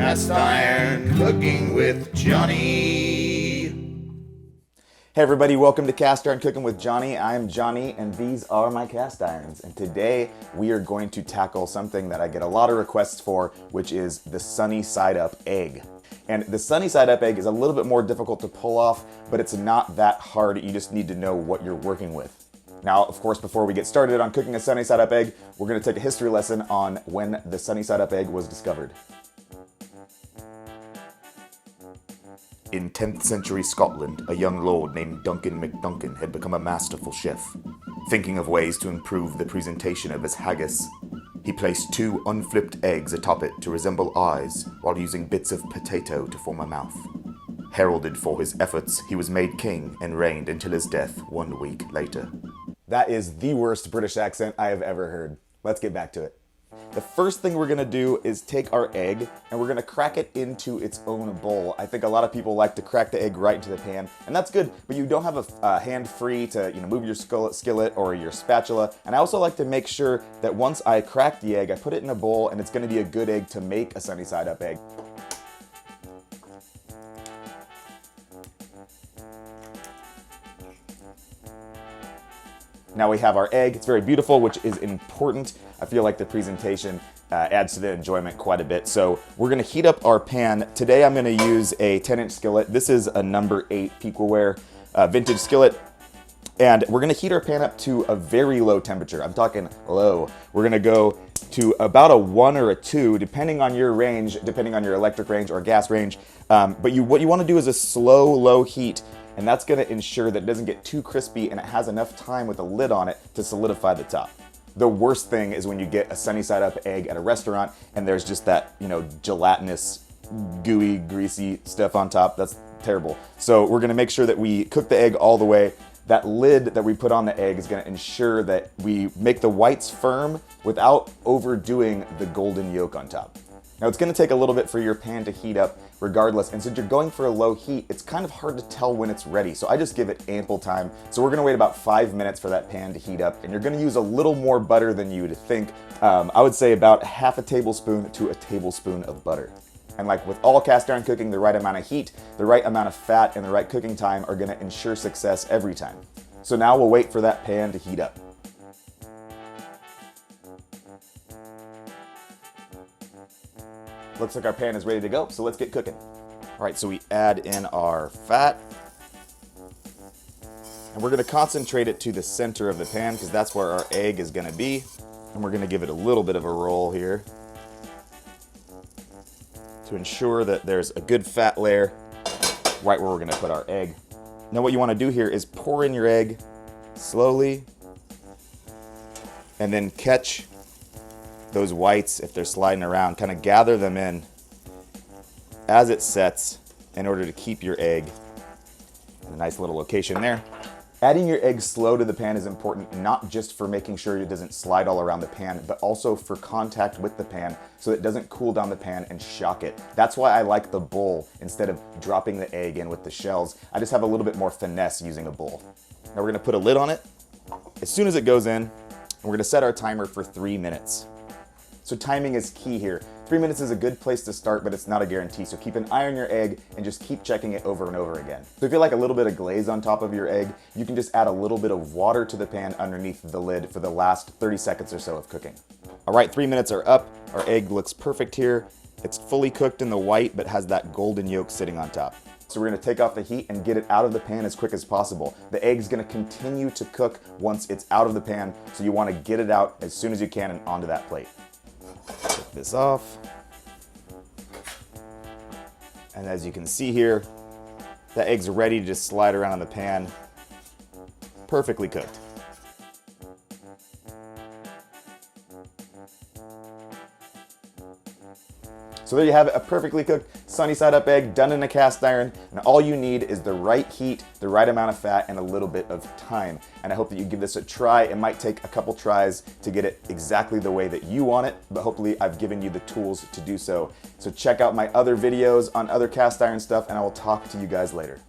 Cast Iron Cooking with Johnny. Hey everybody, welcome to Cast Iron Cooking with Johnny. I'm Johnny and these are my cast irons. And today we are going to tackle something that I get a lot of requests for, which is the sunny side up egg. And the sunny side up egg is a little bit more difficult to pull off, but it's not that hard. You just need to know what you're working with. Now, of course, before we get started on cooking a sunny side up egg, we're going to take a history lesson on when the sunny side up egg was discovered. In 10th century Scotland, a young lord named Duncan MacDuncan had become a masterful chef. Thinking of ways to improve the presentation of his haggis, he placed 2 unflipped eggs atop it to resemble eyes while using bits of potato to form a mouth. Heralded for his efforts, he was made king and reigned until his death 1 week later. That is the worst British accent I have ever heard. Let's get back to it. The first thing we're gonna do is take our egg and we're gonna crack it into its own bowl. I think a lot of people like to crack the egg right into the pan, and that's good, but you don't have a hand free to move your skillet or your spatula. And I also like to make sure that once I crack the egg, I put it in a bowl and it's gonna be a good egg to make a sunny side up egg. Now we have our egg. It's very beautiful, which is important. I feel like the presentation adds to the enjoyment quite a bit. So we're gonna heat up our pan. Today I'm gonna use a 10-inch skillet. This is a number 8 Pequaware vintage skillet. And we're gonna heat our pan up to a very low temperature. I'm talking low. We're gonna go to about a 1 or a 2, depending on your range, depending on your electric range or gas range. But what you wanna do is a slow, low heat, and that's gonna ensure that it doesn't get too crispy and it has enough time with a lid on it to solidify the top. The worst thing is when you get a sunny side up egg at a restaurant and there's just that, gelatinous, gooey, greasy stuff on top. That's terrible. So we're gonna make sure that we cook the egg all the way. That lid that we put on the egg is gonna ensure that we make the whites firm without overdoing the golden yolk on top. Now it's gonna take a little bit for your pan to heat up regardless, and since you're going for a low heat, it's kind of hard to tell when it's ready, so I just give it ample time. So we're gonna wait about 5 minutes for that pan to heat up, and you're gonna use a little more butter than you would think. I would say about half a tablespoon to a tablespoon of butter. And like with all cast iron cooking, the right amount of heat, the right amount of fat, and the right cooking time are gonna ensure success every time. So now we'll wait for that pan to heat up. Looks like our pan is ready to go, so let's get cooking. All right, so we add in our fat. And we're gonna concentrate it to the center of the pan because that's where our egg is gonna be. And we're gonna give it a little bit of a roll here to ensure that there's a good fat layer right where we're gonna put our egg. Now what you wanna do here is pour in your egg slowly and then catch those whites, if they're sliding around, kind of gather them in as it sets in order to keep your egg in a nice little location there. Adding your egg slow to the pan is important, not just for making sure it doesn't slide all around the pan, but also for contact with the pan so it doesn't cool down the pan and shock it. That's why I like the bowl instead of dropping the egg in with the shells. I just have a little bit more finesse using a bowl. Now we're gonna put a lid on it. As soon as it goes in, we're gonna set our timer for 3 minutes. So timing is key here. 3 minutes is a good place to start, but it's not a guarantee. So keep an eye on your egg and just keep checking it over and over again. So if you like a little bit of glaze on top of your egg, you can just add a little bit of water to the pan underneath the lid for the last 30 seconds or so of cooking. All right, 3 minutes are up. Our egg looks perfect here. It's fully cooked in the white, but has that golden yolk sitting on top. So we're gonna take off the heat and get it out of the pan as quick as possible. The egg's gonna continue to cook once it's out of the pan, so you wanna get it out as soon as you can and onto that plate. Take this off. And as you can see here, the egg's ready to just slide around in the pan. Perfectly cooked. So there you have it, a perfectly cooked sunny side up egg done in a cast iron, and all you need is the right heat, the right amount of fat, and a little bit of time. And I hope that you give this a try. It might take a couple tries to get it exactly the way that you want it, but hopefully I've given you the tools to do so. So check out my other videos on other cast iron stuff, and I will talk to you guys later.